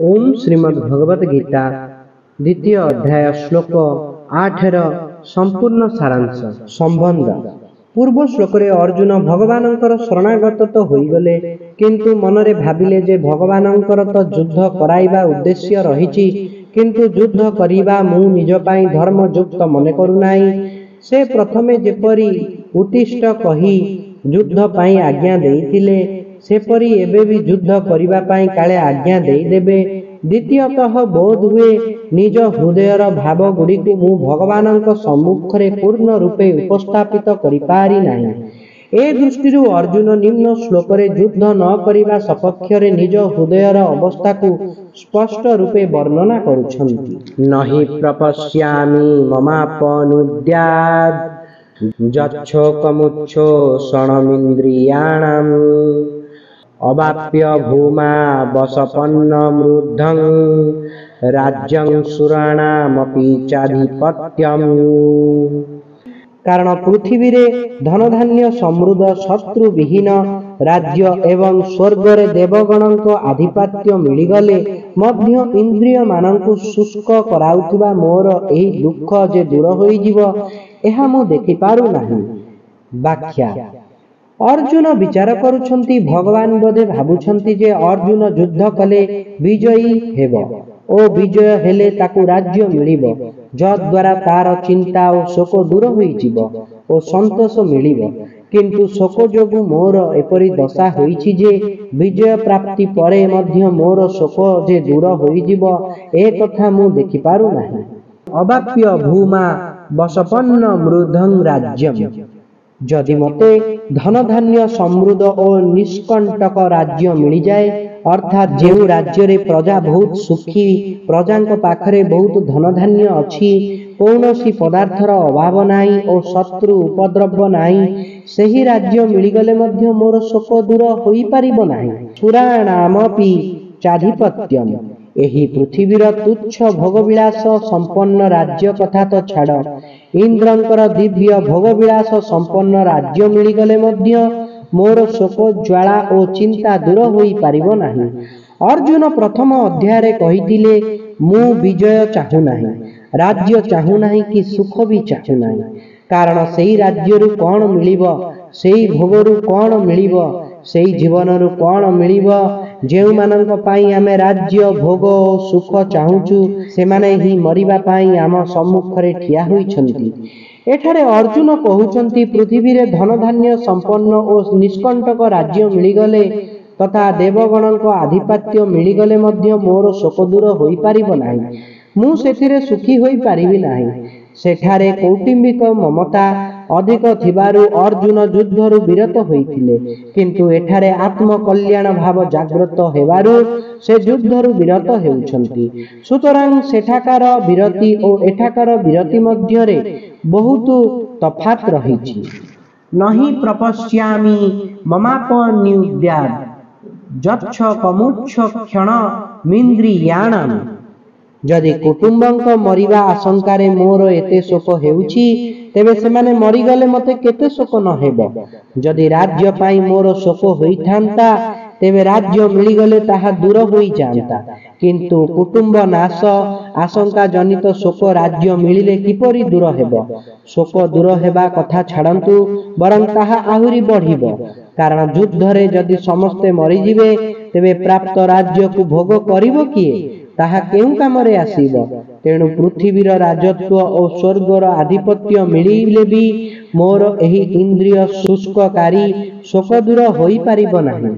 ओम श्रीमद् भगवत गीता द्वितीय अध्याय श्लोक 8 संपूर्ण सारांश संबंध। पूर्व श्लोक अर्जुन भगवानंकर शरणागत तो होइगले, किंतु मनरे भाबिले जे भगवानंकर तो युद्ध कराइबा उद्देश्य रहिछि, किंतु युद्ध करिबा मु निज पाई धर्मयुक्त मने करुनाई। से प्रथमे जेपरि उत्तिष्ठ कहि युद्ध पाई आज्ञा देइथिले, सेपरि एबे भी युद्ध करिबा पाई काले आज्ञा देई देबे। द्वितीयतः बोध हुए निज हृदयर भाव गुड़िकु मु भगवानंक सम्मुखरे पूर्ण रूपे उपस्थापित करि पारि नाही। ए दृष्टिरु अर्जुन निम्न श्लोकरे युद्ध न करिबा सपक्षरे निज हृदयर अवस्था को स्पष्ट रूपे वर्णना करुछन्ति। नहि प्रपश्यामि ममापनुद्यात् यच्छोकमुच्छो क्षणमिन्द्रियाणाम् अवाप्य भूमा वसपन्नमृद्धं राज्यं सुराणामपि चाधिपत्यम्। कारण पृथ्वी रे धन धान्य समृद्ध शत्रु विहीन राज्य एवं स्वर्गरे देवगणक आधिपत्य मिलिगले मध्य इंद्रिय मानंकु शुष्क कराउथिबा मोर एही दुख जे दूर होई जीव, एहा मु देखि पारु नाही। व्याख्या। अर्जुन विचार करुछन्ति भगवान बोधे भाबुछन्ति जे अर्जुन युद्ध कले विजयी हेब ओ विजय हेले ताकु राज्य मिलिब, जद्वारा तार चिंता और शोक दूर होई जीव ओ संतोष मिलिब। किंतु शोक जोगु मोर एपरि दशा होईछि जे विजय प्राप्ति परे मध्य मोर शोक जे दूर होई जीव, ए कथा मु देखि पारु नाही। अवाप्य भूमा वसपन्न मृद्धं राज्यम। जदि मते धन धान्य समृद्ध और निष्कंटक राज्य मिल जाए, अर्थात जेउ राज्य रे प्रजा बहुत सुखी, प्रजांक पाखरे बहुत धन धान्य अछि, कौनसी पदार्थर अभाव नाही और शत्रु उपद्रव नाही, सेही राज्य मिलिगले मध्य मोर शोक दूर होई पारिब नाही। सुराणामपि चाधिपत्यम। एही पृथ्वीर तुच्छ भोगविलास संपन्न राज्य कथा तो छाड़, इंद्रंकर दिव्य भोगविलास संपन्न राज्य मिलिगले मध्य मोर शोक ज्वाला और चिंता दूर होई पारिब नाही। अर्जुन प्रथम अध्याय कहिथिले मु विजय चाहू नाही, राज्य चाहू नाही कि सुख भी चाहू नाही। कारण सेही राज्यरु कौन मिलिब, सेही भोगरु कौन मिलिब, सेही जीवनरु कौन मिलिब। जेउ मानंक पाई आमे राज्य भोग और सुख चाहूचु, सेमाने ही मरिबा पाई आम सम्मुखरे ठिया होइछन्ति। एठारे अर्जुन कहुछन्ति पृथ्वी रे धन धान्य संपन्न और निष्कंटक राज्य मिलिगले तथा देवगणक आधिपत्य मिलिगले मध्य मोर शोक दूर होई पारिब नाही, मु सेथिरे सुखी होई पारिबि नाही। सेठारे कौटुंबिक ममता अधिक थिबारु अर्जुन युद्धरु विरत होइथिले, किंतु एठारे आत्म कल्याण भाव जागृत हेबारु से युद्धरु विरत हेउछन्ति। सुतरां सेठाकार विरति और एठाकार विरति मध्यरे बहुत तफात रहिछि। नहि प्रपश्यामि ममापनुद्यात् यच्छोकमुच्छ क्षणमिन्द्रियाणाम्। जदि कुटुंबंक मरिबा आशंकारे मोर एते शोक हेउछि, तेबे सेमाने मरिगले मते केते शोक न हेबो। जदि राज्य पाई मोर शोक होइथांता, तेबे राज्य मिलिगले ताहा दूर होई जांता, किंतु कुटुंब नाश आशंका जनित शोक राज्य मिलिले किपरि दूर हेबो। शोक दूर हेबा कथा छाड़ंतु, बरं ताहा आहुरी बढ़िबो। कारण युद्धरे जदि समस्ते मरिजिबे, तेबे प्राप्त राज्य को भोग करिबो किए, ताहा केउ कामरे आसीब। तेणु पृथ्वीर राजत्व और स्वर्गर आधिपत्य मिलिले भी मोर एही इंद्रिय शुष्ककारी शोक दूर होई पारिब नाही।